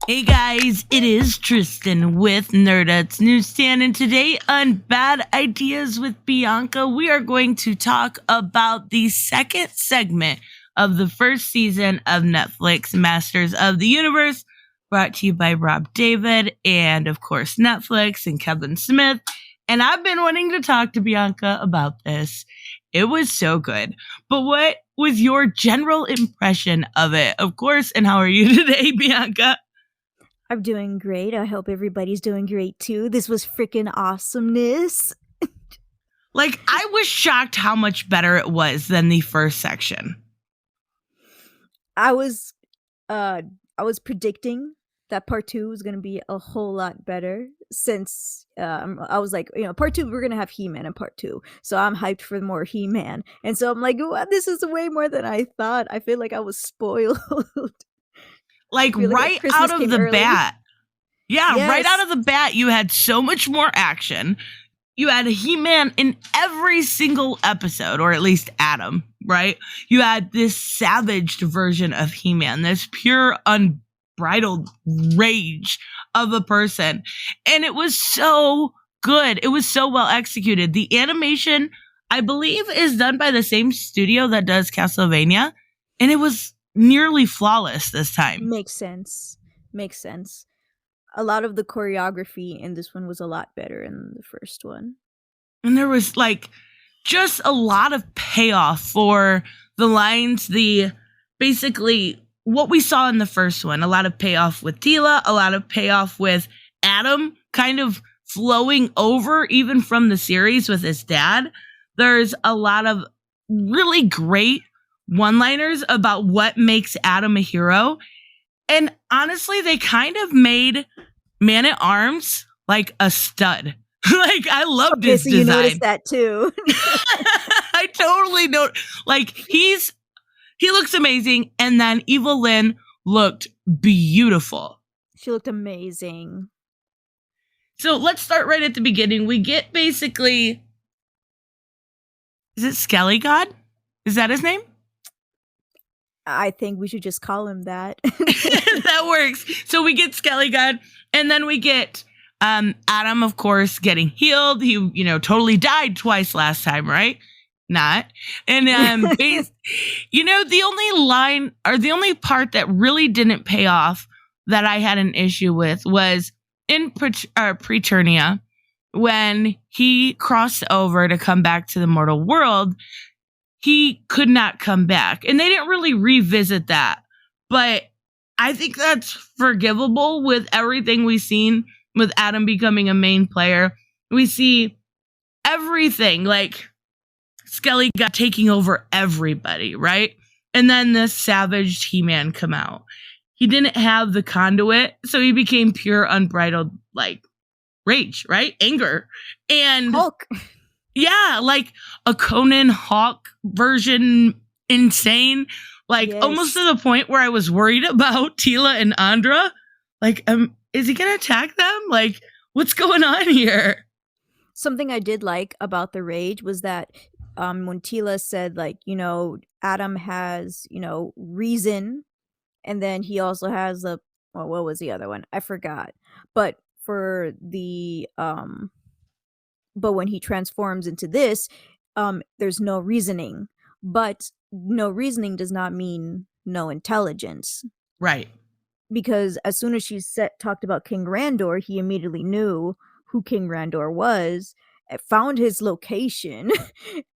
Hey guys, it is Tristan with Nerdut's Newsstand, and today on Bad Ideas with Bianca, we are going to talk about the second segment of the first season of Netflix Masters of the Universe, brought to you by Rob David and, of course, Netflix and Kevin Smith. And I've been wanting to talk to Bianca about this. It was so good. But what was your general impression of it? Of course, and how are you today, Bianca? I'm doing great. I hope everybody's doing great too. This was freaking awesomeness. Like, I was shocked how much better it was than the first section. I was predicting that part 2 was going to be a whole lot better since I was like, part 2, we're going to have He-Man in part 2. So I'm hyped for more He-Man. And so I'm like, wow, this is way more than I thought. I feel like I was spoiled. Like, right out of the bat. Yeah, yes. Right out of the bat, you had so much more action. You had He-Man in every single episode, or at least Adam, right? You had this savaged version of He-Man, this pure, unbridled rage of a person. And it was so good. It was so well executed. The animation, I believe, is done by the same studio that does Castlevania. And it was nearly flawless this time. Makes sense. A lot of the choreography in this one was a lot better in the first one. And there was just a lot of payoff for the lines, basically what we saw in the first one. A lot of payoff with Teela, a lot of payoff with Adam kind of flowing over even from the series with his dad. There's a lot of really great one-liners about what makes Adam a hero. And honestly, they kind of made Man-at-Arms like a stud. I loved his design. You noticed that too. I totally know. He looks amazing. And then Evil Lynn looked beautiful. She looked amazing. So let's start right at the beginning. We get basically, is it Skelly God? Is that his name? I think we should just call him that. That works. So we get Skelly God, and then we get Adam, of course, getting healed. He, totally died twice last time, right? Not. And the only line, or the only part that really didn't pay off that I had an issue with was in Preternia, when he crossed over to come back to the mortal world. He could not come back. And they didn't really revisit that. But I think that's forgivable with everything we've seen with Adam becoming a main player. We see everything, Skelly got taking over everybody, right? And then this savaged He-Man come out. He didn't have the conduit, so he became pure unbridled, rage, right? Anger. And Hulk. Yeah, a Conan Hawk version, insane. Yes. Almost to the point where I was worried about Teela and Andra. Is he going to attack them? What's going on here? Something I did like about the rage was that when Teela said, Adam has, reason. And then he also has what was the other one? I forgot. But for the... But when he transforms into this, there's no reasoning. But no reasoning does not mean no intelligence. Right. Because as soon as she talked about King Randor, he immediately knew who King Randor was, found his location,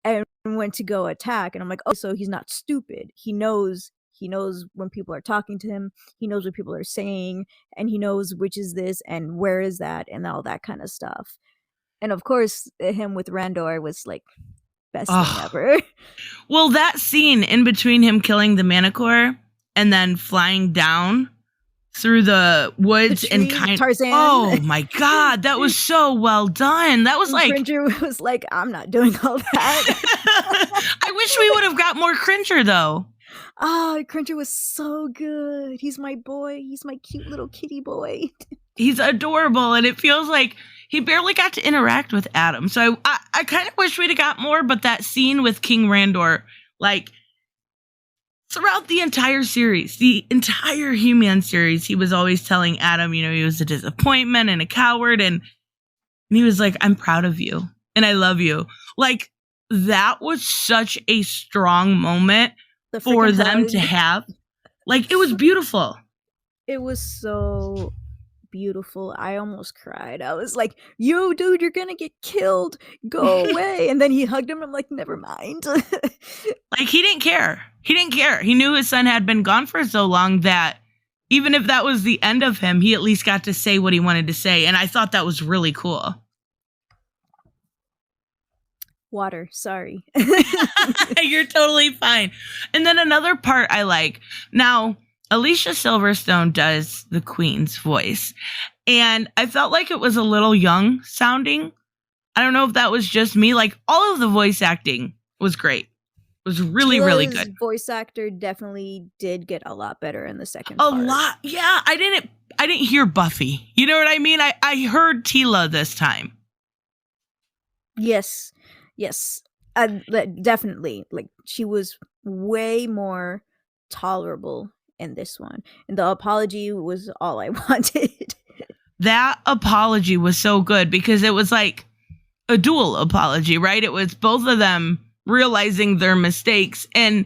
and went to go attack. And I'm like, oh, so he's not stupid. He knows when people are talking to him. He knows what people are saying. And he knows which is this and where is that and all that kind of stuff. And of course, him with Randor was best thing ever. Well, that scene in between him killing the Manticore and then flying down through the woods and Tarzan. Oh my God, that was so well done. That was Cringer was I'm not doing all that. I wish we would have got more Cringer though. Oh, Cringer was so good. He's my boy. He's my cute little kitty boy. He's adorable, and it feels like he barely got to interact with Adam. So I kind of wish we'd have got more, but that scene with King Randor, throughout the entire series, the entire He-Man series, he was always telling Adam, he was a disappointment and a coward. And he was like, I'm proud of you and I love you. Like, that was such a strong moment for them to have. Like, it was beautiful. It was so beautiful. I almost cried. I was like, yo, dude, you're gonna get killed. Go away. And then he hugged him. I'm like, never mind. Like, he didn't care. He didn't care. He knew his son had been gone for so long that even if that was the end of him, he at least got to say what he wanted to say. And I thought that was really cool. Water, sorry. You're totally fine. And then another part I like. Now, Alicia Silverstone does the Queen's voice. And I felt like it was a little young sounding. I don't know if that was just me. Like, all of the voice acting was great. It was really, really good. Voice actor definitely did get a lot better in the second part. A lot. Yeah, I didn't hear Buffy. You know what I mean? I heard Tila this time. Yes. Definitely. Like, she was way more tolerable in this one. And the apology was all I wanted. That apology was so good because it was like a dual apology, right? It was both of them realizing their mistakes. And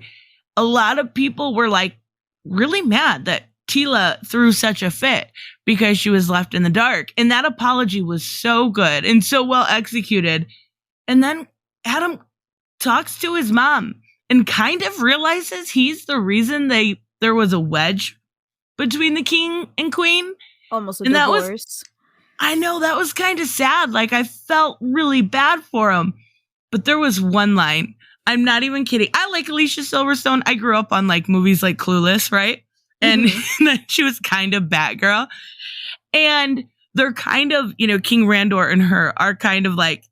a lot of people were like really mad that Tila threw such a fit because she was left in the dark. And that apology was so good and so well executed. And then Adam talks to his mom and kind of realizes he's the reason there was a wedge between the king and queen. Almost a divorce. I know, that was kind of sad. Like, I felt really bad for him. But there was one line. I'm not even kidding. I like Alicia Silverstone. I grew up on like movies like Clueless, right? And she was kind of Batgirl. And they're kind of, King Randor and her are kind of like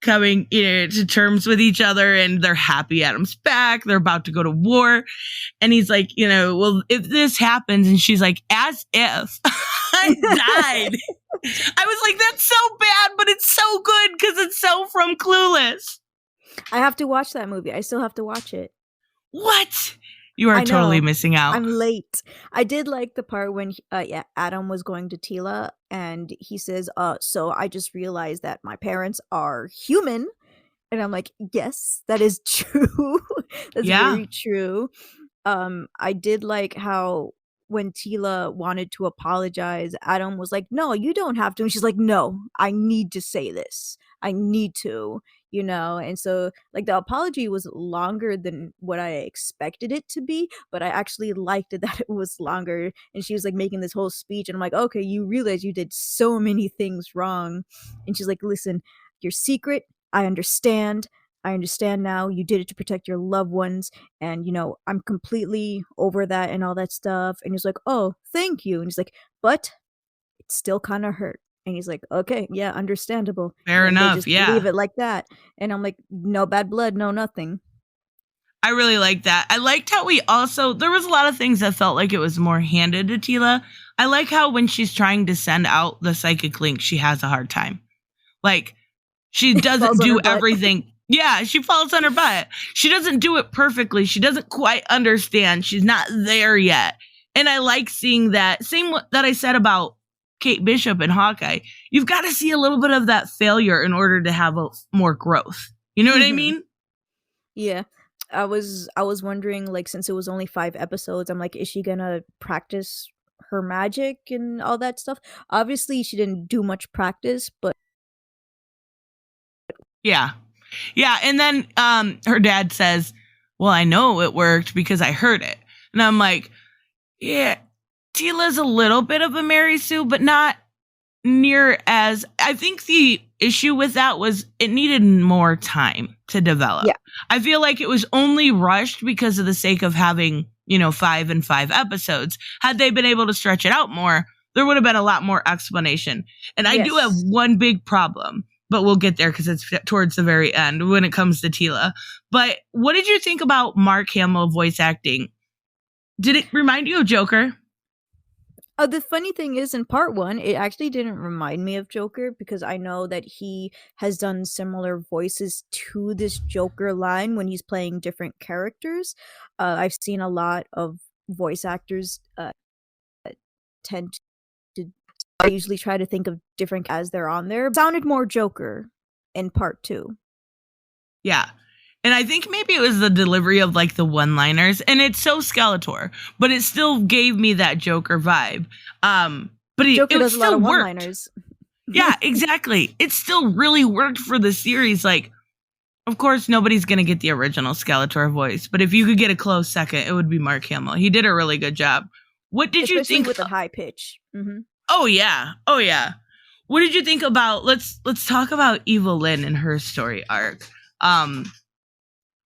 coming to terms with each other, and they're happy Adam's back. They're about to go to war. And he's like, well, if this happens, and she's like, as if I died. I was like, that's so bad, but it's so good because it's so from Clueless. I have to watch that movie. I still have to watch it. What? You are totally missing out. I'm late. I did like the part when Adam was going to Tila and he says, so I just realized that my parents are human. And I'm like, yes, that is true. That's very true. I did like how when Tila wanted to apologize, Adam was like, no, you don't have to. And she's like, no, I need to say this. I need to, and so like the apology was longer than what I expected it to be, but I actually liked it that it was longer. And she was like making this whole speech and I'm like, okay, you realize you did so many things wrong. And she's like, listen, your secret, I understand now. You did it to protect your loved ones. And, I'm completely over that and all that stuff. And he's like, oh, thank you. And he's like, but it still kind of hurt. And he's like, okay, yeah, understandable. Fair enough, just yeah. Leave it like that. And I'm like, no bad blood, no nothing. I really liked that. I liked how there was a lot of things that felt like it was more handed to Tila. I like how when she's trying to send out the psychic link, she has a hard time. Like, she doesn't do everything. Yeah, she falls on her butt. She doesn't do it perfectly. She doesn't quite understand. She's not there yet. And I like seeing that. Same that I said about Kate Bishop and Hawkeye. You've got to see a little bit of that failure in order to have more growth. You know what I mean? Yeah. I was wondering, like, since it was only 5 episodes, I'm like, is she gonna practice her magic and all that stuff? Obviously, she didn't do much practice, but yeah. And then her dad says, well, I know it worked because I heard it. And I'm like, yeah, Tila's a little bit of a Mary Sue, but not near as. I think the issue with that was it needed more time to develop. Yeah. I feel like it was only rushed because of the sake of having, 5 and 5 episodes. Had they been able to stretch it out more, there would have been a lot more explanation. And I do have one big problem, but we'll get there because it's towards the very end when it comes to Tila. But what did you think about Mark Hamill voice acting? Did it remind you of Joker? The funny thing is, in part one, it actually didn't remind me of Joker because I know that he has done similar voices to this Joker line when he's playing different characters. I've seen a lot of voice actors tend to. I usually try to think of different as they're on there. It sounded more Joker in part two. Yeah. And I think maybe it was the delivery of like the one-liners, and it's so Skeletor, but it still gave me that Joker vibe. But Joker it does a lot still of worked. one-liners. Yeah, exactly. It still really worked for the series. Like, of course, nobody's gonna get the original Skeletor voice, but if you could get a close second, it would be Mark Hamill. He did a really good job. What did you think with a high pitch? Mm-hmm. Oh yeah. What did you think about? Let's talk about Evelyn and her story arc.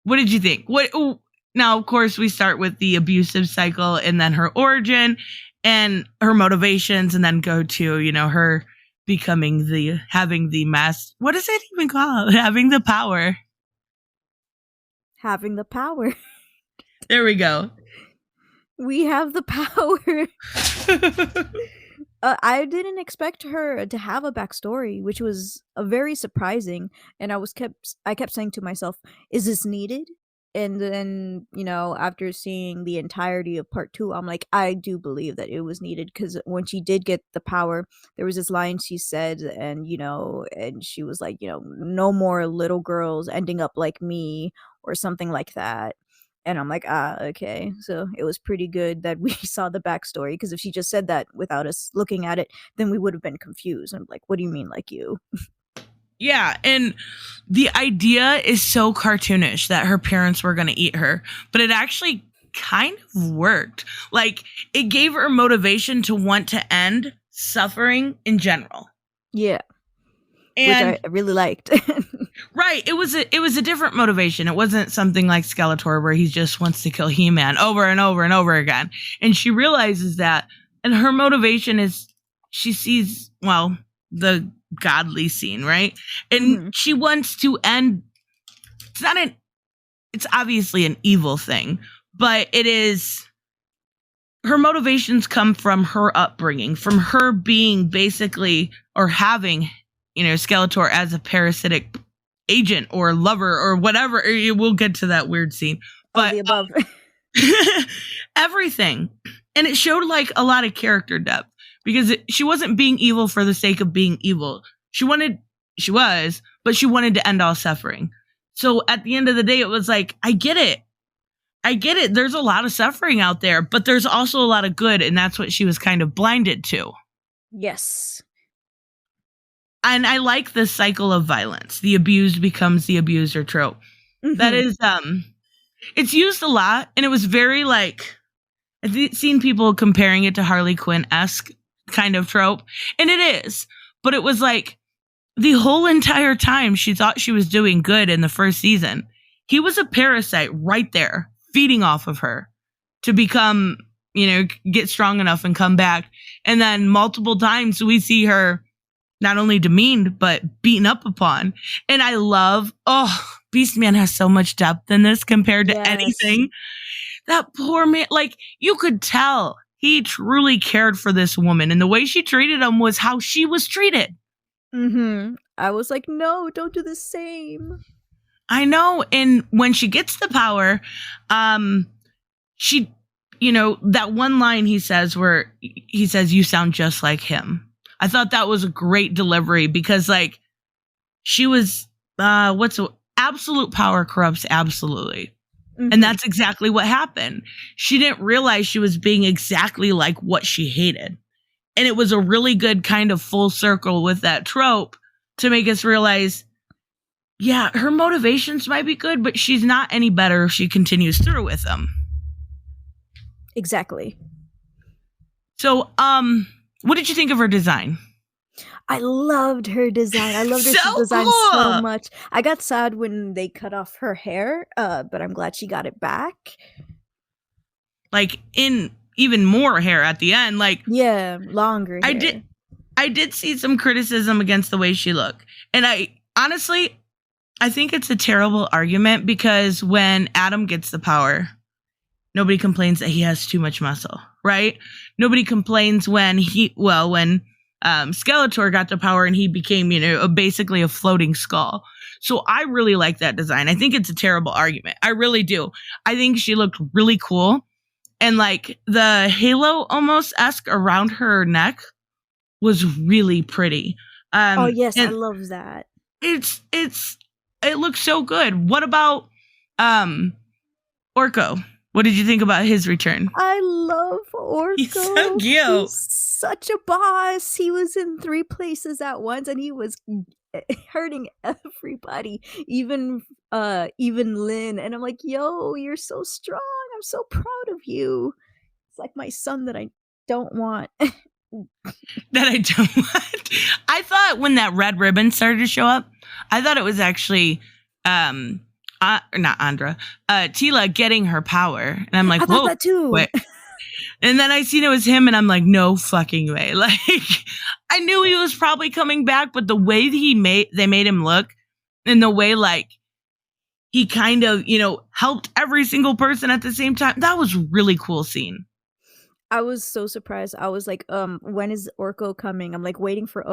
What did you think? Now, of course, we start with the abusive cycle and then her origin and her motivations, and then go to, her becoming having the mass. What is it even called? Having the power. Having the power. There we go. We have the power. I didn't expect her to have a backstory, which was very surprising. And I kept saying to myself, "Is this needed?" And then, after seeing the entirety of part two, I'm like, I do believe that it was needed because when she did get the power, there was this line she said, and and she was like, no more little girls ending up like me or something like that. And I'm like, okay. So it was pretty good that we saw the backstory, because if she just said that without us looking at it, then we would have been confused. I'm like, what do you mean, like you? Yeah, and the idea is so cartoonish that her parents were going to eat her, but it actually kind of worked. Like, it gave her motivation to want to end suffering in general. Yeah. And, which I really liked. Right. It was a different motivation. It wasn't something like Skeletor where he just wants to kill He-Man over and over and over again. And she realizes that, and her motivation is she sees, the godly scene, right? And she wants to end. It's obviously an evil thing, but it is. Her motivations come from her upbringing, from her being basically, or having, Skeletor as a parasitic agent or lover or whatever. We'll get to that weird scene. But the above. Everything. And it showed like a lot of character depth, because she wasn't being evil for the sake of being evil. She was, but she wanted to end all suffering. So at the end of the day, it was like, I get it. There's a lot of suffering out there, but there's also a lot of good. And that's what she was kind of blinded to. Yes. And I like this cycle of violence. The abused becomes the abuser trope. Mm-hmm. That is, it's used a lot. And it was very like, I've seen people comparing it to Harley Quinn-esque kind of trope. And it is. But it was like, the whole entire time she thought she was doing good in the first season, he was a parasite right there, feeding off of her to become, get strong enough and come back. And then multiple times we see her not only demeaned, but beaten up upon. And I love, Beastman has so much depth in this compared to anything. That poor man, like, you could tell he truly cared for this woman. And the way she treated him was how she was treated. Mm-hmm. I was like, no, don't do the same. I know. And when she gets the power, she, that one line he says where he says, "You sound just like him." I thought that was a great delivery, because like she was, absolute power corrupts absolutely. Mm-hmm. And that's exactly what happened. She didn't realize she was being exactly like what she hated. And it was a really good kind of full circle with that trope to make us realize, yeah, her motivations might be good, but she's not any better if she continues through with them. Exactly. So, what did you think of her design? I loved her design. I loved her design so much. I got sad when they cut off her hair, but I'm glad she got it back. Like, in even more hair at the end, like, yeah, longer hair. I did see some criticism against the way she looked, and I think it's a terrible argument, because when Adam gets the power, nobody complains that he has too much muscle, right? Nobody complains when Skeletor got the power and he became, basically a floating skull. So I really like that design. I think it's a terrible argument. I really do. I think she looked really cool. And like the halo almost-esque around her neck was really pretty. Oh yes, I love that. It looks so good. What about Orco? What did you think about his return? I love Orco. He's so cute. He's such a boss. He was in 3 places at once and he was hurting everybody, even Lynn. And I'm like, yo, you're so strong. I'm so proud of you. It's like my son that I don't want. That I don't want. I thought when that red ribbon started to show up, I thought it was actually not Andra, Tila getting her power. And I'm like, I whoa. thought that too. Wait. And then I seen it was him and I'm like, no fucking way. Like, I knew he was probably coming back, but the way they made him look and the way like he kind of, helped every single person at the same time. That was really cool scene. I was so surprised. I was like, when is Orco coming? I'm like waiting for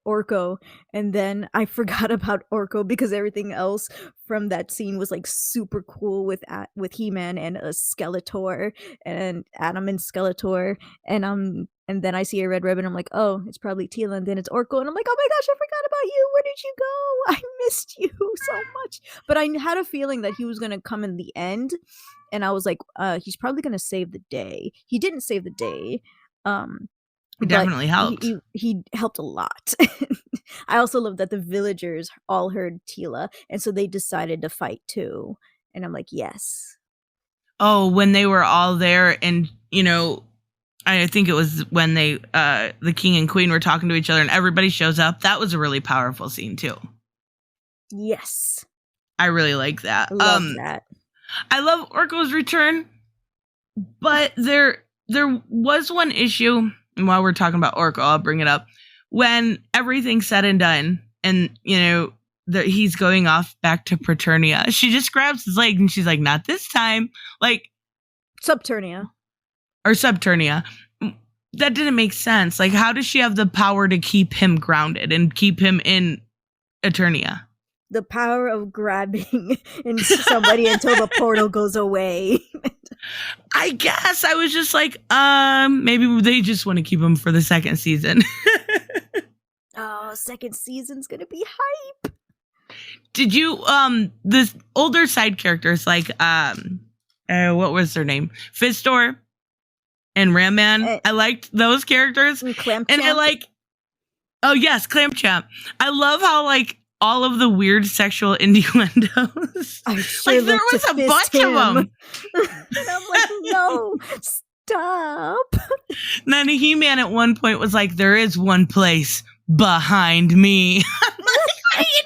Orco. And then I forgot about Orco because everything else from that scene was like super cool with He-Man and Skeletor and Adam and Skeletor. And then I see a red ribbon. I'm like, oh, it's probably Tila. And then it's Orco. And I'm like, oh my gosh, I forgot about you. Where did you go? I missed you so much. But I had a feeling that he was going to come in the end. And I was like, he's probably going to save the day. He didn't save the day. He definitely helped. He helped a lot. I also love that the villagers all heard Tila. And so they decided to fight too. And I'm like, yes. Oh, when they were all there and, I think it was when the king and queen were talking to each other and everybody shows up. That was a really powerful scene too. Yes. I really like that. I love that. I love Orco's return, but there was one issue, and while we're talking about Orco, I'll bring it up. When everything's said and done, and, he's going off back to Preternia, she just grabs his leg, and she's like, not this time. Like... Subternia. Or Subternia. That didn't make sense. Like, how does she have the power to keep him grounded and keep him in Eternia? The power of grabbing somebody until the portal goes away. I guess I was just like, maybe they just want to keep him for the second season. Oh, second season's gonna be hype. Did you the older side characters like what was their name? Fistor and Ram Man? I liked those characters. And I like, oh yes, Clampchamp. I love how like all of the weird sexual innuendos. Like there was a bunch of them. And I'm like, no, stop. And then He-Man at one point was like, there is one place behind me. I'm like, what are you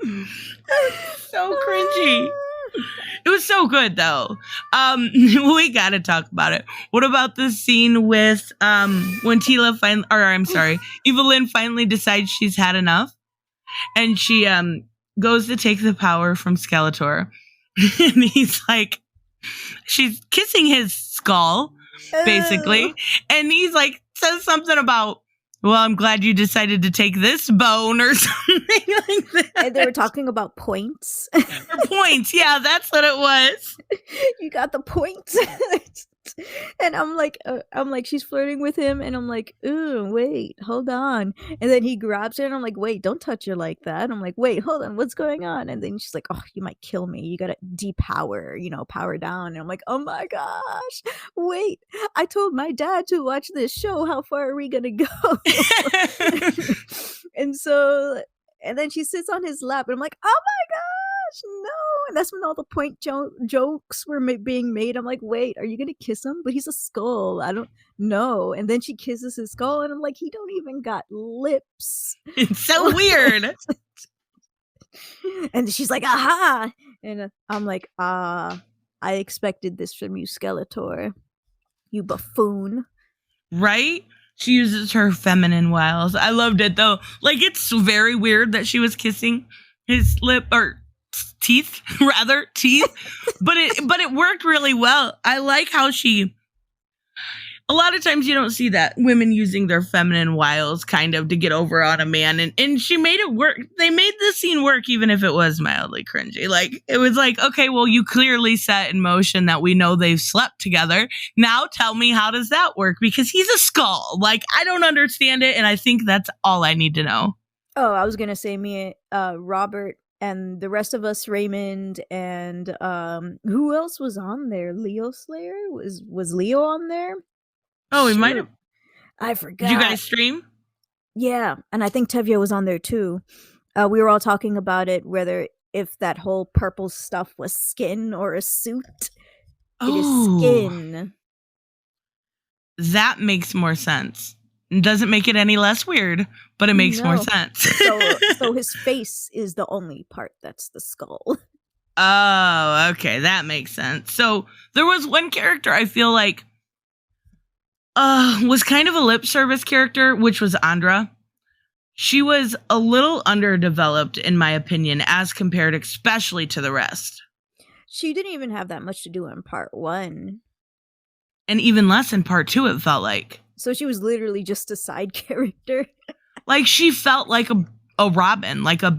doing? So cringy. It was so good though. We gotta talk about it. What about the scene with when Evelyn finally decides she's had enough, and she goes to take the power from Skeletor, and he's like, she's kissing his skull basically, and he's like says something about, well, I'm glad you decided to take this bone or something like that. And they were talking about points. Or points, yeah, that's what it was. You got the points. And I'm like, she's flirting with him, and I'm like, ooh, wait, hold on. And then he grabs her, and I'm like, wait, don't touch her like that. I'm like, wait, hold on, what's going on? And then she's like, oh, you might kill me. You gotta depower, power down. And I'm like, oh my gosh, wait, I told my dad to watch this show. How far are we gonna go? And then she sits on his lap, and I'm like, oh my gosh, no. And that's when all the point jokes were being made. I'm like, wait, are you gonna kiss him? But he's a skull. I don't know. And then she kisses his skull, and I'm like, he don't even got lips. It's so weird. And she's like, aha. And I'm like, I expected this from you, Skeletor. You buffoon. Right? She uses her feminine wiles. I loved it though. Like, it's very weird that she was kissing his lip or teeth, but it worked really well. I like how a lot of times you don't see that women using their feminine wiles kind of to get over on a man, and she made it work. They made this scene work even if it was mildly cringy. Like, it was like, okay, well, you clearly set in motion that we know they've slept together. Now tell me, how does that work? Because he's a skull. Like, I don't understand it, and I think that's all I need to know. Oh, I was gonna say Robert and the rest of us, Raymond, and who else was on there? Leo Slayer? Was Leo on there? Oh, we might have. I forgot. Did you guys stream? Yeah, and I think Tevye was on there too. We were all talking about it, whether if that whole purple stuff was skin or a suit. It is skin. That makes more sense. It doesn't make it any less weird, but it makes more sense. So his face is the only part that's the skull. Oh, okay, that makes sense. So there was one character I feel like was kind of a lip service character, which was Andra. She was a little underdeveloped, in my opinion, as compared especially to the rest. She didn't even have that much to do in part 1. And even less in part 2, it felt like. So she was literally just a side character. Like, she felt like a Robin, like if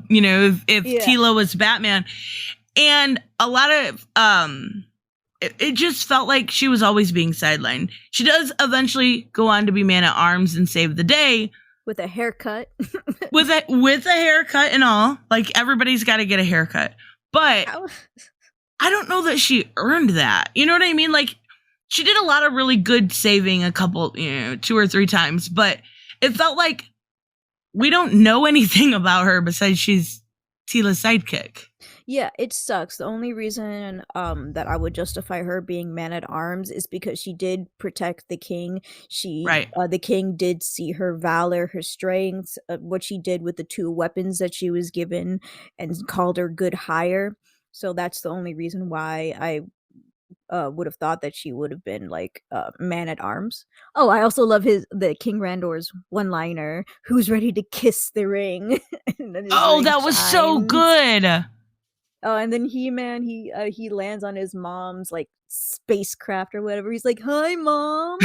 Tila was Batman. And a lot of, it just felt like she was always being sidelined. She does eventually go on to be Man-at-Arms and save the day. With a haircut. with a haircut and all. Like, everybody's got to get a haircut. But I don't know that she earned that. You know what I mean? Like, she did a lot of really good saving a couple, 2 or 3 times. But it felt like we don't know anything about her besides she's Tila's sidekick. Yeah, it sucks. The only reason that I would justify her being Man-at-Arms is because she did protect the king. The king did see her valor, her strength, what she did with the 2 weapons that she was given, and called her good hire. So that's the only reason why I would have thought that she would have been like Man-at-Arms. Oh, I also love the King Randor's one-liner, "Who's ready to kiss the ring?" That was so good. Oh, and then He-Man, he lands on his mom's like spacecraft or whatever. He's like, "Hi, Mom,"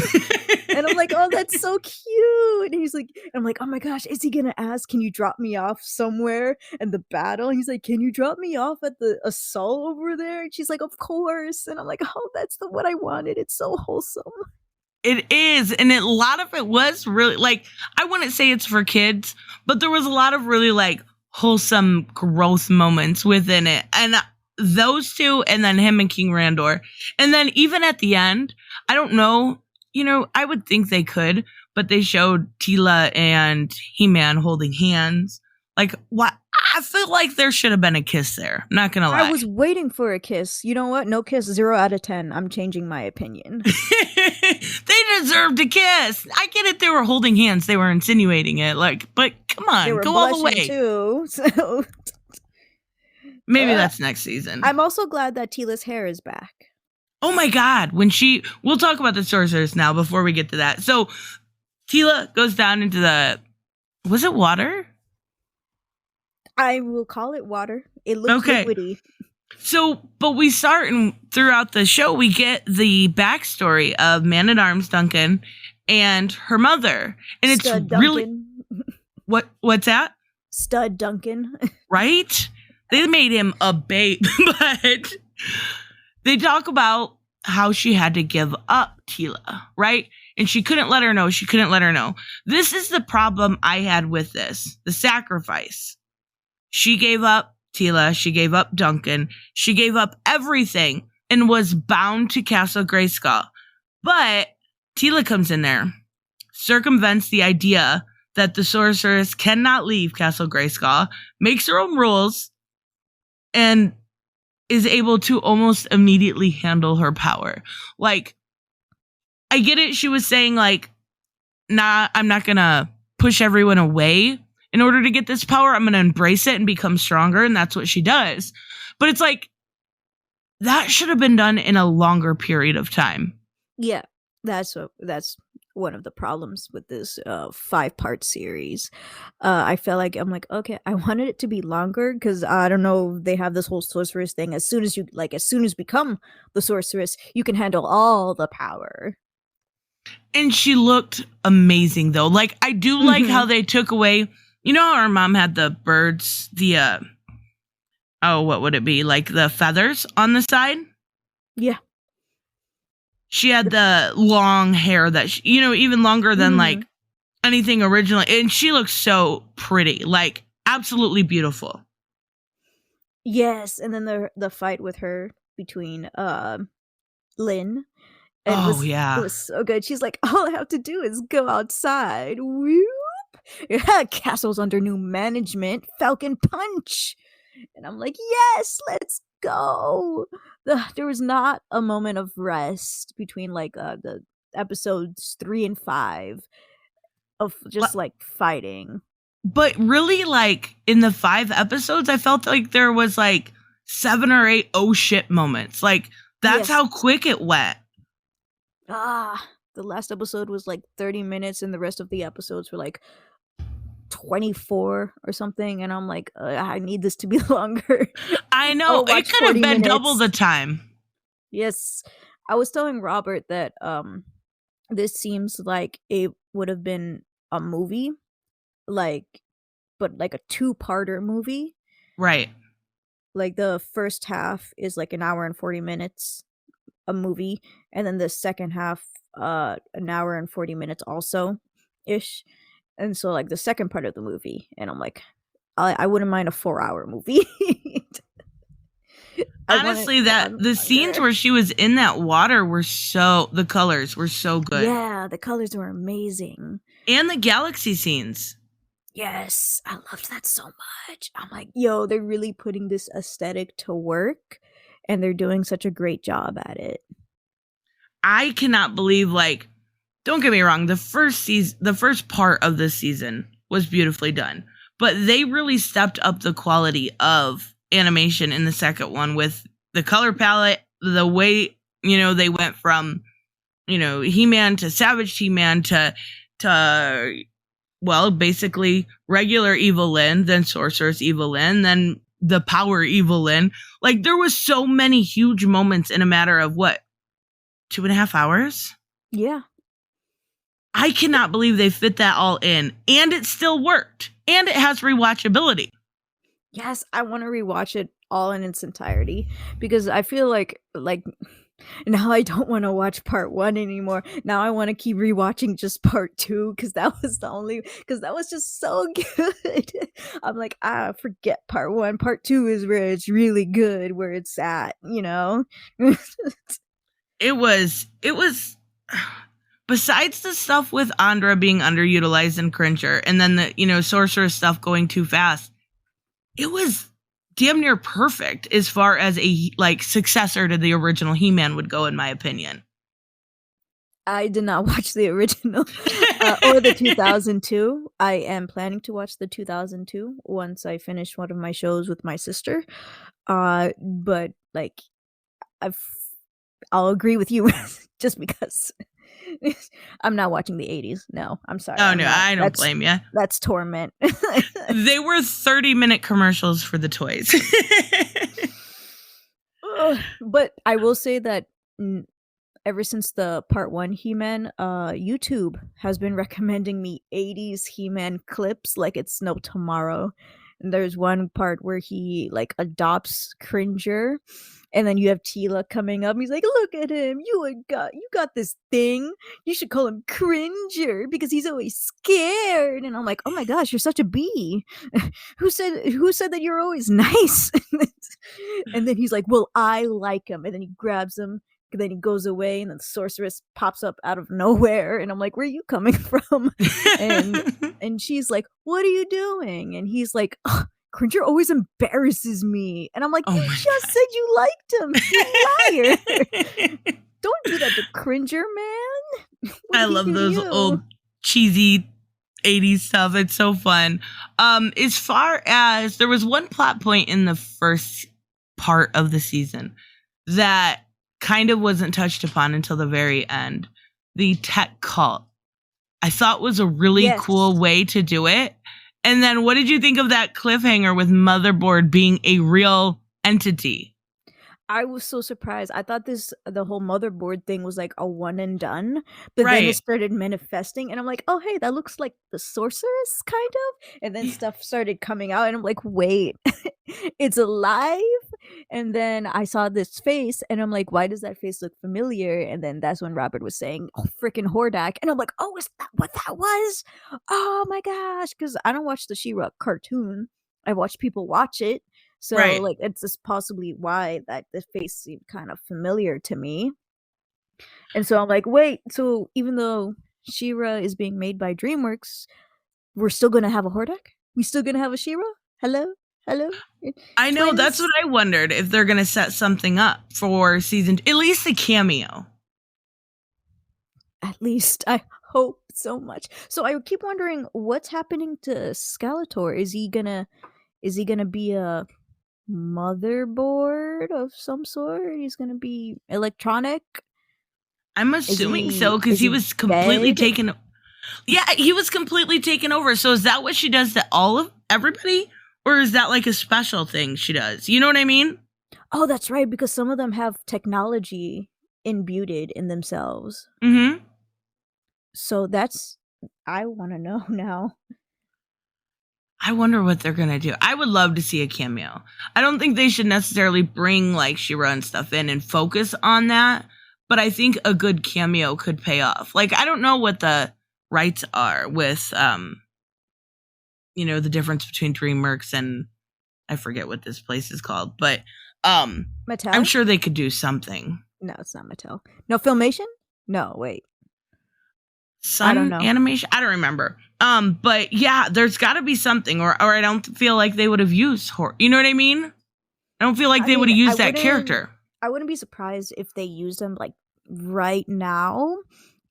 and I'm like, "Oh, that's so cute." And I'm like, "Oh my gosh, is he gonna ask, can you drop me off somewhere?" And the battle, he's like, "Can you drop me off at the assault over there?" And she's like, "Of course." And I'm like, "Oh, that's what I wanted." It's so wholesome. It is, and a lot of it was really like, I wouldn't say it's for kids, but there was a lot of really like wholesome growth moments within it, and those 2, and then him and King Randor, and then even at the end, I don't know, I would think they could, but they showed Tila and He-Man holding hands. Like, what? I feel like there should have been a kiss there. Not gonna lie. I was waiting for a kiss. You know what? No kiss. 0 out of 10. I'm changing my opinion. They deserved a kiss. I get it. They were holding hands. They were insinuating it. Like, but come on, go all the way. Too, so maybe that's next season. I'm also glad that Tila's hair is back. Oh my God. We'll talk about the sorceress now before we get to that. So Tila goes down into was it water? I will call it water. It looks liquidy. So, but we start, and throughout the show, we get the backstory of Man-at-Arms Duncan and her mother. And Stud it's Duncan. really... What's that? Stud Duncan. Right? They made him a babe, but they talk about how she had to give up Tila, right? And she couldn't let her know. This is the problem I had with this. The sacrifice. She gave up Tila, she gave up Duncan, she gave up everything and was bound to Castle Grayskull. But Tila comes in there, circumvents the idea that the sorceress cannot leave Castle Grayskull, makes her own rules, and is able to almost immediately handle her power. Like, I get it, she was saying like, nah, I'm not gonna push everyone away. In order to get this power, I'm going to embrace it and become stronger. And that's what she does. But it's like, that should have been done in a longer period of time. Yeah. That's one of the problems with this 5-part series. I felt like I'm like, okay, I wanted it to be longer because I don't know, they have this whole sorceress thing. As soon as you become the sorceress, you can handle all the power. And she looked amazing though. Like, I do like how they took away, you know how our mom had the birds, the what would it be? Like the feathers on the side? Yeah. She had the long hair that she, even longer than like anything original. And she looks so pretty, like absolutely beautiful. Yes, and then the fight with her between Lynn. And yeah. It was so good. She's like, all I have to do is go outside. Whoop. Yeah, castle's under new management. Falcon punch. And I'm like, yes, let's go. There was not a moment of rest between like the episodes 3 and 5 of just like fighting. But really, like in the 5 episodes, I felt like there was like 7 or 8 oh shit moments. Like that's how quick it went. The last episode was like 30 minutes and the rest of the episodes were like 24 or something, and I'm like, I need this to be longer. I know, it could have been double the time. Yes. I was telling Robert that this seems like it would have been a movie, like, but like a 2-parter movie. Right. Like the first half is like an hour and 40 minutes a movie, and then the second half an hour and 40 minutes also ish. And so like the second part of the movie, and I'm like, I wouldn't mind a 4-hour movie. Honestly, the scenes where she was in that water were the colors were so good. Yeah, the colors were amazing. And the galaxy scenes. Yes, I loved that so much. I'm like, yo, they're really putting this aesthetic to work, and they're doing such a great job at it. I cannot believe, like, don't get me wrong, the first part of this season was beautifully done, but they really stepped up the quality of animation in the second one with the color palette, the way, they went from, He-Man to Savage He-Man to well, basically regular Evil Lynn, then Sorceress Evil Lynn, then the Power Evil Lynn. Like, there was so many huge moments in a matter of 2.5 hours? Yeah. I cannot believe they fit that all in, and it still worked, and it has rewatchability. Yes, I want to rewatch it all in its entirety, because I feel like now I don't want to watch part 1 anymore. Now I want to keep rewatching just part 2, because that was just so good. I'm like, forget part 1. Part 2 is where it's really good, where it's at, It was besides the stuff with Andra being underutilized and Cringer, and then the, Sorceress stuff going too fast, it was damn near perfect as far as a, successor to the original He-Man would go, in my opinion. I did not watch the original or the 2002. I am planning to watch the 2002 once I finish one of my shows with my sister. But, I'll agree with you just because I'm not watching the 80s. No, I'm sorry. Oh, no, I don't blame you. That's torment. They were 30-minute commercials for the toys. But I will say that ever since the part 1 He-Man, YouTube has been recommending me 80s He-Man clips like it's no tomorrow. And there's one part where he adopts Cringer, and then you have Tila coming up. He's like, "Look at him! You got this thing. You should call him Cringer because he's always scared." And I'm like, "Oh my gosh, you're such a bee! Who said that you're always nice?" And then he's like, "Well, I like him." And then he grabs him. And then he goes away, and then the sorceress pops up out of nowhere, and I'm like, "Where are you coming from?" And she's like, "What are you doing?" And he's like, "Cringer always embarrasses me." And I'm like, "You just said you liked him, you liar!" Don't do that to Cringer, man. I love those old cheesy 80s stuff. It's so fun. As far as there was one plot point in the first part of the season that kind of wasn't touched upon until the very end. the tech cult. I thought was a really cool way to do it. And then what did you think of that cliffhanger with Motherboard being a real entity? I was so surprised. I thought the whole Motherboard thing was like a one and done, but then it started manifesting, and I'm like, oh hey, that looks like the sorceress kind of. And then stuff started coming out, and I'm like, wait, it's alive. And then I saw this face, and I'm like, why does that face look familiar? And then that's when Robert was saying, oh freaking Hordak, and I'm like, oh, is that what that was? Oh my gosh, because I don't watch the She-Ra cartoon. I watch people watch it. So, like, it's just possibly why that the face seemed kind of familiar to me. And so I'm like, wait, so even though She-Ra is being made by DreamWorks, we're still going to have a Hordak? We still going to have a She-Ra? Hello? I know, that's what I wondered, if they're going to set something up for season, at least a cameo. At least, I hope so much. So I keep wondering, what's happening to Skeletor? Is he gonna be a motherboard of some sort? He's gonna be electronic? I'm assuming so, because he was completely taken. Yeah, he was completely taken over. So is that what she does to everybody? Or is that like a special thing she does? You know what I mean? Oh, that's right, because some of them have technology imbued in themselves. Mm-hmm. So I want to know now. I wonder what they're going to do. I would love to see a cameo. I don't think they should necessarily bring like She-Ra and stuff in and focus on that, but I think a good cameo could pay off. Like, I don't know what the rights are with, the difference between DreamWorks and I forget what this place is called, but Mattel? I'm sure they could do something. No, it's not Mattel. No, Filmation? No, wait. I don't know. Animation? I don't remember. But yeah, there's got to be something, or I don't feel like they would have used horror. You know what I mean? I don't feel like they would have used that character. I wouldn't be surprised if they used him like right now,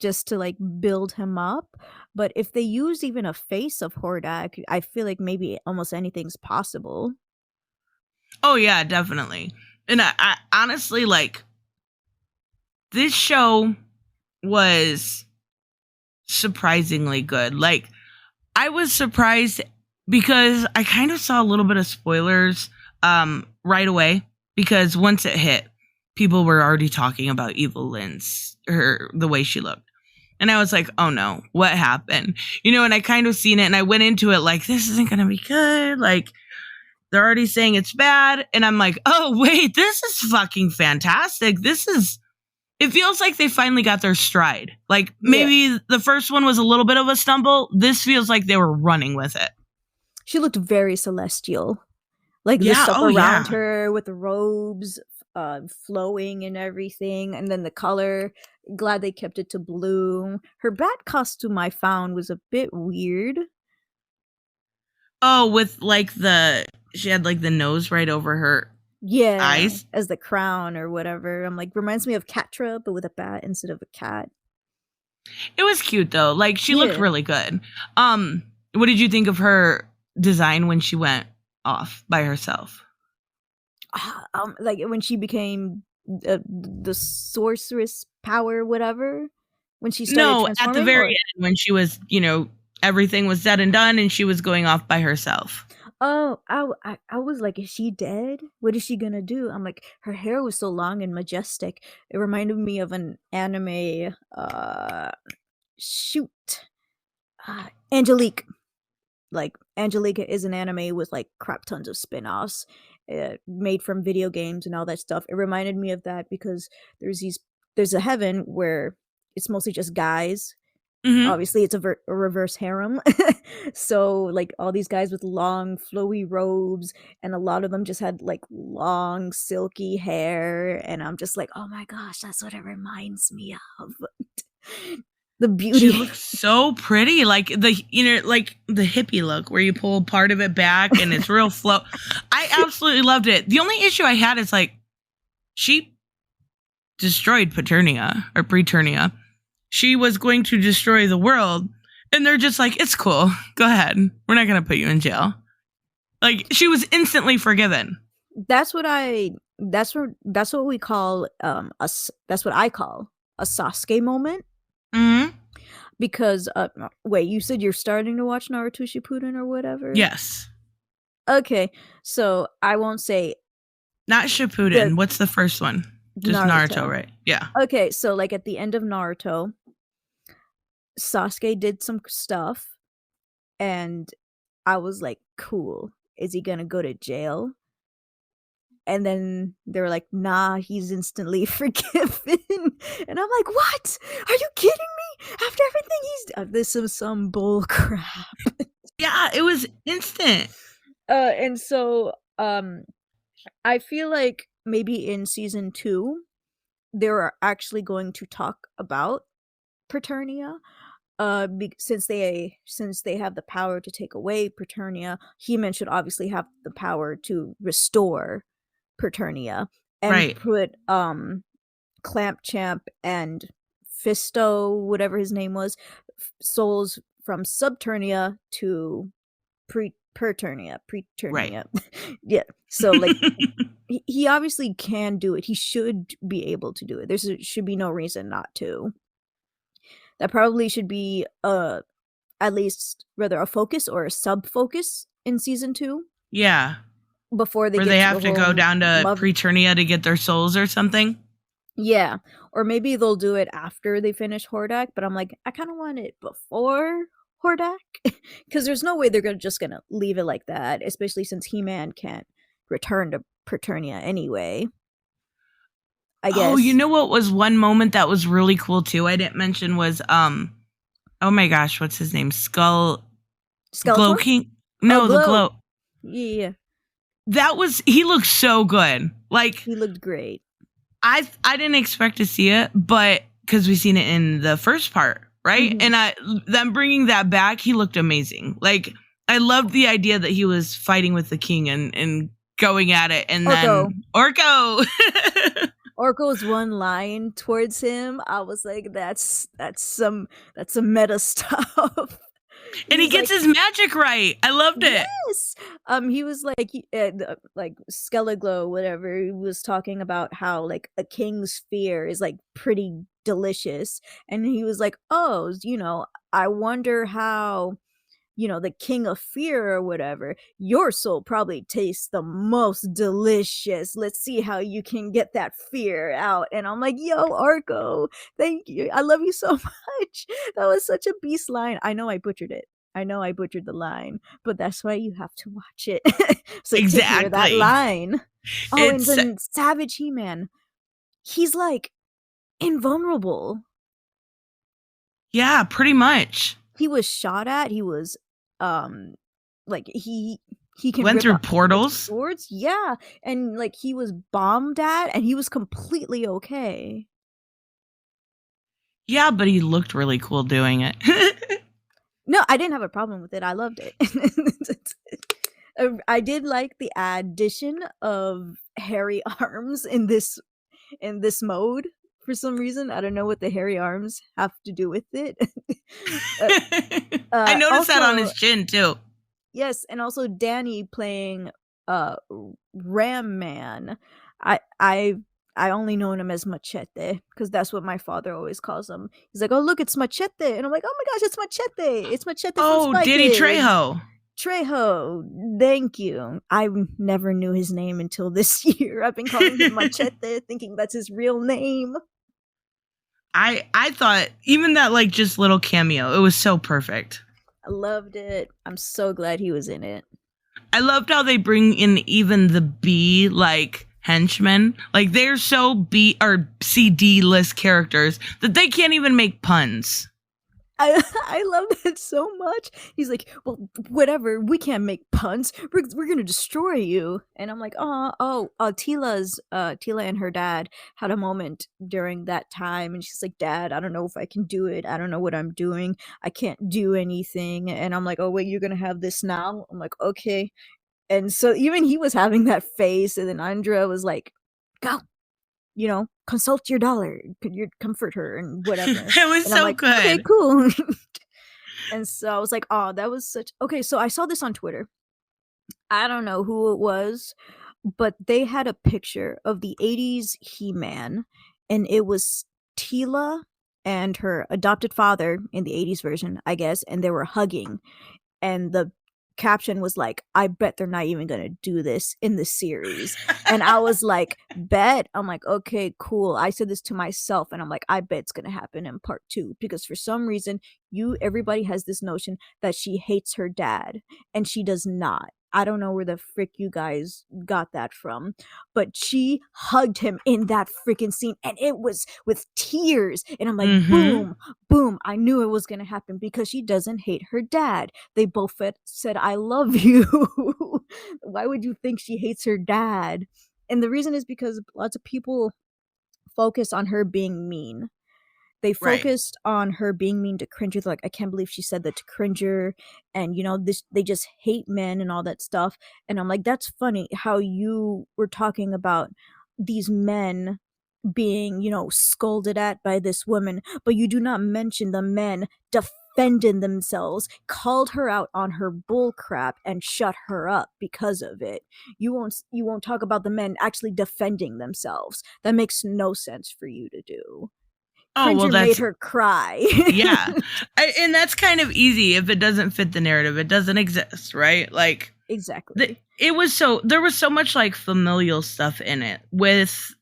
just to like build him up. But if they use even a face of Hordak, I feel like maybe almost anything's possible. Oh yeah, definitely. And I honestly, like, this show was surprisingly good. Like, I was surprised because I kind of saw a little bit of spoilers right away, because once it hit, people were already talking about Evil Lynn's, the way she looked. And I was like, oh no, what happened? And I kind of seen it, and I went into it like, this isn't going to be good. Like, they're already saying it's bad. And I'm like, oh wait, this is fucking fantastic. It feels like they finally got their stride. Like, maybe the first one was a little bit of a stumble. This feels like they were running with it. She looked very celestial. Like, the stuff around her with the robes flowing and everything. And then the color. Glad they kept it to blue. Her bat costume I found was a bit weird. Oh, with like she had like the nose right over her. Eyes as the crown or whatever. I'm like, reminds me of Catra, but with a bat instead of a cat. It was cute though. Like, she looked really good. What did you think of her design when she went off by herself? Like when she became the sorceress power, whatever. When she started at the very end, when she was, everything was said and done, and she was going off by herself. Oh, I was like, is she dead? What is she gonna do? I'm like, her hair was so long and majestic. It reminded me of an anime, Angelique. Like, Angelique is an anime with like crap tons of spin-offs made from video games and all that stuff. It reminded me of that because there's a heaven where it's mostly just guys. Mm-hmm. Obviously, it's a reverse harem. So, like, all these guys with long, flowy robes, and a lot of them just had, like, long, silky hair. And I'm just like, oh my gosh, that's what it reminds me of. The beauty. She looks so pretty. Like, like the hippie look where you pull part of it back and it's real flow. I absolutely loved it. The only issue I had is, like, she destroyed Preternia. She was going to destroy the world, and they're just like, it's cool. Go ahead. We're not going to put you in jail. Like, she was instantly forgiven. That's what we call that's what I call a Sasuke moment. Mm-hmm. Because wait, you said you're starting to watch Naruto Shippuden or whatever? Yes. Okay, so I won't say Not the Shippuden. What's the first one? Just Naruto, Naruto. right? Yeah. Okay, so like at the end of Naruto, Sasuke did some stuff, and I was like, cool. Is he gonna go to jail? And then they were like, nah, he's instantly forgiven. And I'm like, what? Are you kidding me? After everything he's done, this is some bull crap. Yeah, it was instant. And so I feel like maybe in season 2 they're actually going to talk about Paternia. Since they have the power to take away Paternia, He-Man should obviously have the power to restore Paternia and Right. put Clamp Champ and Fisto, whatever his name was, souls from Subternia to Preternia. Right. Yeah. So like he obviously can do it. He should be able to do it. Should be no reason not to. That probably should be at least rather a focus or a sub focus in season 2 Yeah. before they Where get they to have the to go whole down to love. Preternia to get their souls or something. Yeah, or maybe they'll do it after they finish Hordak, but I'm like, I kind of want it before Hordak because there's no way they're just gonna leave it like that, especially since He-Man can't return to Preternia anyway. I Oh, you guess. know what was one moment that was really cool too? I didn't mention was oh my gosh, what's his name? Glow Skeletor? King? Oh, No, the Glow. Glow. Yeah, He looked so good. Like he looked great. I didn't expect to see it, but because we seen it in the first part, right? Mhm. And them bringing that back, he looked amazing. Like I loved the idea that he was fighting with the king and going at it, and Orco. then Orco. Orco's one line towards him, I was like, that's some meta stuff. And he gets his magic right. I loved it. Yes. He was like Skeleglow, whatever. He was talking about how like a king's fear is like pretty delicious, and he was like, "Oh, I wonder how." The king of fear or whatever, your soul probably tastes the most delicious. Let's see how you can get that fear out. And I'm like, yo, Orco, thank you. I love you so much. That was such a beast line. I know I butchered it. I know I butchered the line, but that's why you have to watch it. So to hear that Exactly. line. Oh, It's and then Savage He-Man. He's like invulnerable. yeah, pretty much. He was shot at. He was like he can Went rip through up portals. swords. Yeah, and like he was bombed at and he was completely okay. Yeah, but he looked really cool doing it. No, I didn't have a problem with it. I loved it. I did like the addition of hairy arms in this mode for some reason. I don't know what the hairy arms have to do with it. I noticed that on also- his chin too. Yes, and also Danny playing Ram Man. I only known him as Machete because that's what my father always calls him. He's like, "Oh, look, it's Machete," and I'm like, "Oh my gosh, it's Machete! It's Machete from Oh, Spy Danny Kids." Trejo. Trejo, thank you. I never knew his name until this year. I've been calling him Machete, thinking that's his real name. I thought even that like just little cameo, it was so perfect. I loved it. I'm so glad he was in it. I loved how they bring in even the B like henchmen. Like they're so B or CD list characters that they can't even make puns. I love that so much. He's like, well, whatever. We can't make puns. We're gonna destroy you. And I'm like, Tila and her dad had a moment during that time, and she's like, Dad, I don't know if I can do it. I don't know what I'm doing. I can't do anything. And I'm like, oh wait, you're gonna have this now. I'm like, okay. And so even he was having that face, and then Andrea was like, go. Consult your dollar, comfort her and whatever. It was And so I'm like, good. okay, cool. And so I was like, oh, that was such okay. So I saw this on Twitter. I don't know who it was, but they had a picture of the 80s He-Man, and it was Tila and her adopted father in the 80s version, I guess, and they were hugging. And the caption was like, I bet they're not even gonna do this in the series. And I was like, bet? I'm like, okay, cool. I said this to myself, and I'm like, I bet it's gonna happen in part 2, because for some reason everybody has this notion that she hates her dad, and she does not. I don't know where the frick you guys got that from, but she hugged him in that freaking scene, and it was with tears. And I'm like, boom, boom. I knew it was going to happen because she doesn't hate her dad. They both said, I love you. Why would you think she hates her dad? And the reason is because lots of people focus on her being mean. They focused on her being mean to Cringer. Like, I can't believe she said that to Cringer. And, they just hate men and all that stuff. And I'm like, that's funny how you were talking about these men being, scolded at by this woman, but you do not mention the men defending themselves, called her out on her bull crap, and shut her up because of it. You won't talk about the men actually defending themselves. That makes no sense for you to do. Cringer made her cry. Yeah. And that's kind of easy. If it doesn't fit the narrative, it doesn't exist, right? Like, exactly. There was so much like familial stuff in it with,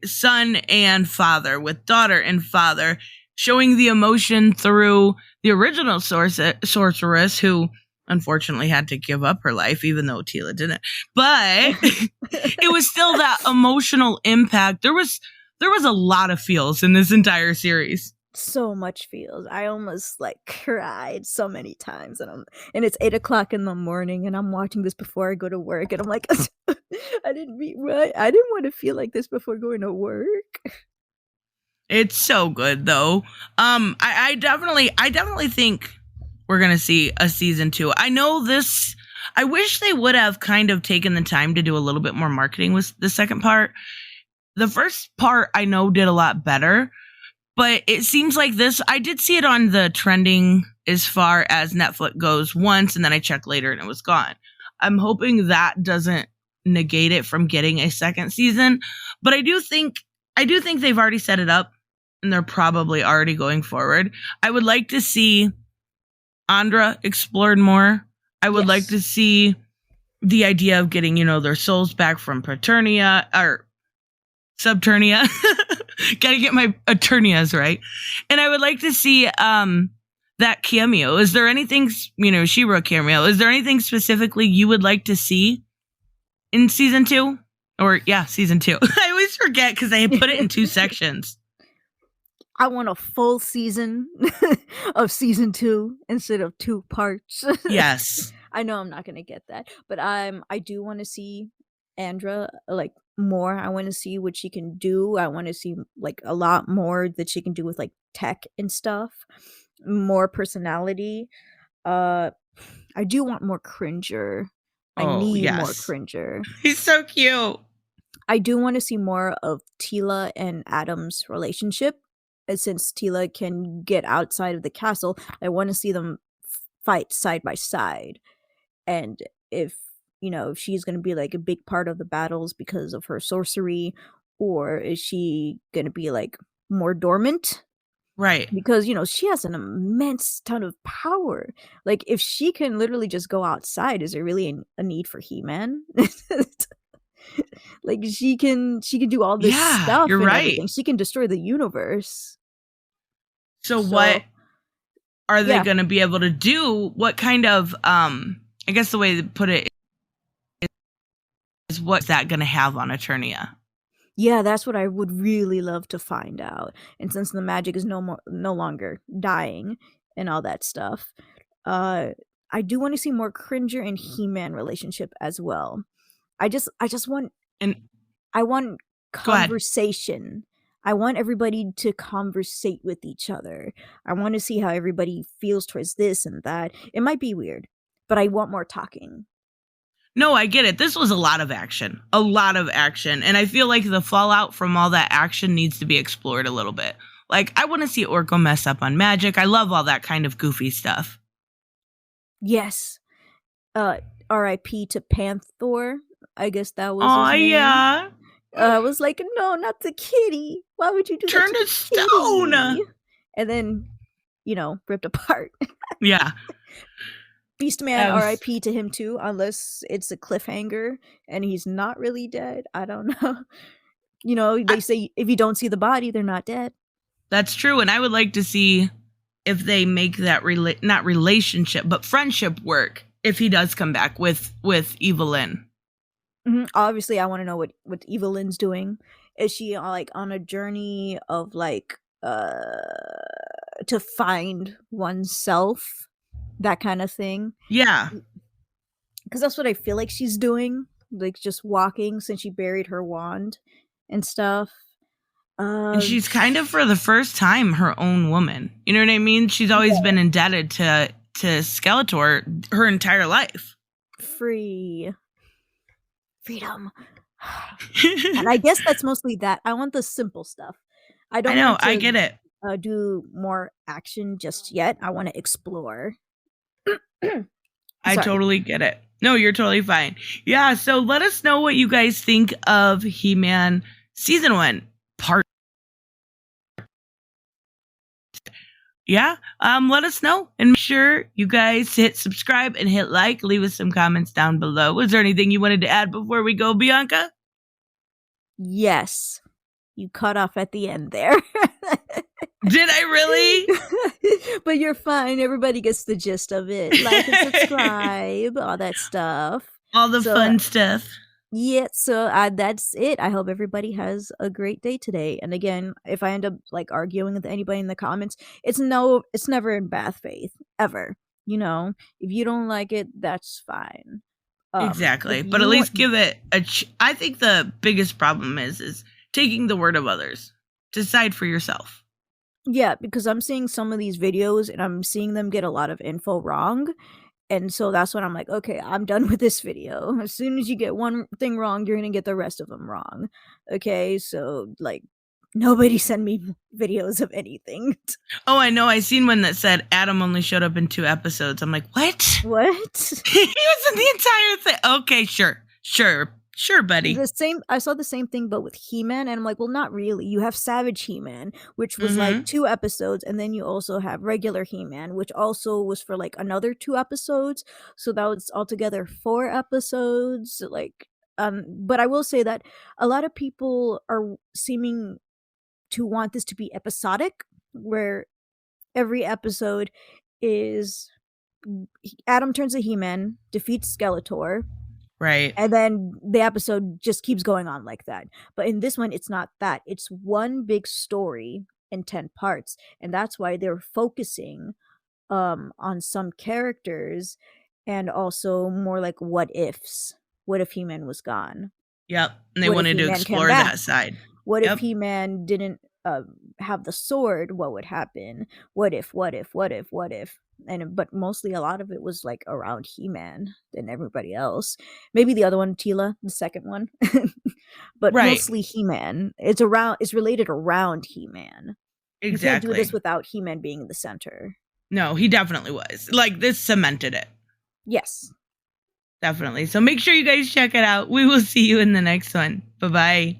son and father, with daughter and father, showing the emotion through the original sorceress, who unfortunately had to give up her life, even though Tila didn't. But it was still that emotional impact. There was a lot of feels in this entire series. So much feels. I almost cried so many times, and it's 8:00 in the morning, and I'm watching this before I go to work, and I'm like, I didn't want to feel like this before going to work. It's so good though. I definitely think we're gonna see a season 2. I know this. I wish they would have kind of taken the time to do a little bit more marketing with the second part. The first part I know did a lot better, but it seems like this, I did see it on the trending as far as Netflix goes once, and then I checked later and it was gone. I'm hoping that doesn't negate it from getting a second season, but I do think they've already set it up and they're probably already going forward. I would like to see Andra explored more. I would like to see the idea of getting, their souls back from Paternia or Subternia. Gotta get my Eternias right. And I would like to see that cameo. Is there anything, She-Ra cameo? Is there anything specifically you would like to see in season 2? Or, season 2. I always forget because I put it in 2 sections. I want a full season of season 2 instead of 2 parts. Yes. I know I'm not going to get that, but I do want to see Andra more. I want to see what she can do. I want to see a lot more that she can do with tech and stuff. More personality. I do want more Cringer. I need more Cringer. He's so cute. I do want to see more of Tila and Adam's relationship. Since Tila can get outside of the castle, I want to see them fight side by side. And if she's going to be a big part of the battles because of her sorcery, or is she going to be more dormant? Right. Because, she has an immense ton of power. If she can literally just go outside, is there really a need for He-Man? She can do all this stuff. You're right. Everything. She can destroy the universe. So what are they going to be able to do? What kind of, I guess the way to put it is what's that going to have on Eternia? Yeah, that's what I would really love to find out. And since the magic is no longer dying and all that stuff, I do want to see more Cringer and He-Man relationship as well. I just want I want conversation. I want everybody to conversate with each other. I want to see how everybody feels towards this and that. It might be weird, but I want more talking. No, I get it. This was a lot of action. And I feel like the fallout from all that action needs to be explored a little bit. I want to see Orco mess up on magic. I love all that kind of goofy stuff. Yes. R.I.P. to Panther. I guess that was his name. Yeah. I was like, no, not the kitty. Why would you do that Turn to to the stone. kitty? And then, ripped apart. Yeah. Beastman, was- RIP to him too, unless it's a cliffhanger and he's not really dead. I don't know. They say if you don't see the body, they're not dead. That's true. And I would like to see if they make that not relationship, but friendship work if he does come back with Evelyn. Mm-hmm. Obviously, I want to know what Evelyn's doing. Is she like on a journey of like to find oneself, that kind of thing? Yeah, because that's what I feel like she's doing, like just walking since she buried her wand and stuff. and she's kind of, for the first time, her own woman. You know what I mean? She's always been indebted to Skeletor her entire life. Freedom. And I guess that's mostly that. I want the simple stuff. I don't know. I get it. Do more action just yet. I want to explore. I totally get it. No, you're totally fine. Yeah, so let us know what you guys think of He-Man Season 1, Part. Yeah, let us know. And make sure you guys hit subscribe and hit like. Leave us some comments down below. Was there anything you wanted to add before we go, Bianca? Yes. You cut off at the end there. Did I really? But you're fine. Everybody gets the gist of it. Like and subscribe, all that stuff. All the fun stuff. Yeah, so that's it. I hope everybody has a great day today. And again, if I end up like arguing with anybody in the comments, it's never in bad faith, ever. If you don't like it, that's fine. Exactly. But at least give it I think the biggest problem is taking the word of others. Decide for yourself. Yeah, because I'm seeing some of these videos and I'm seeing them get a lot of info wrong. And so that's when I'm like, okay, I'm done with this video. As soon as you get one thing wrong, you're going to get the rest of them wrong. Okay, so like nobody send me videos of anything. Oh, I know. I seen one that said Adam only showed up in 2 episodes. I'm like, what? He was in the entire thing. Okay, sure, buddy. I saw the same thing, but with He-Man, and I'm like, well, not really. You have Savage He-Man, which was like 2 episodes, and then you also have regular He-Man, which also was for like another 2 episodes. So that was altogether 4 episodes. Like, but I will say that a lot of people are seeming to want this to be episodic, where every episode is Adam turns a He-Man, defeats Skeletor. Right. And then the episode just keeps going on like that. But in this one, it's not that. It's one big story in 10 parts. And that's why they're focusing on some characters and also more like what ifs. What if He-Man was gone? Yep. And they wanted to explore that side. What if He-Man didn't have the sword? What would happen? What if? But mostly a lot of it was like around He-Man than everybody else. Maybe the other one, Teela, the second one. But mostly He-Man. It's related around He-Man. Exactly. You can't do this without He-Man being in the center. No, he definitely was. Like, this cemented it. Yes. Definitely. So make sure you guys check it out. We will see you in the next one. Bye-bye.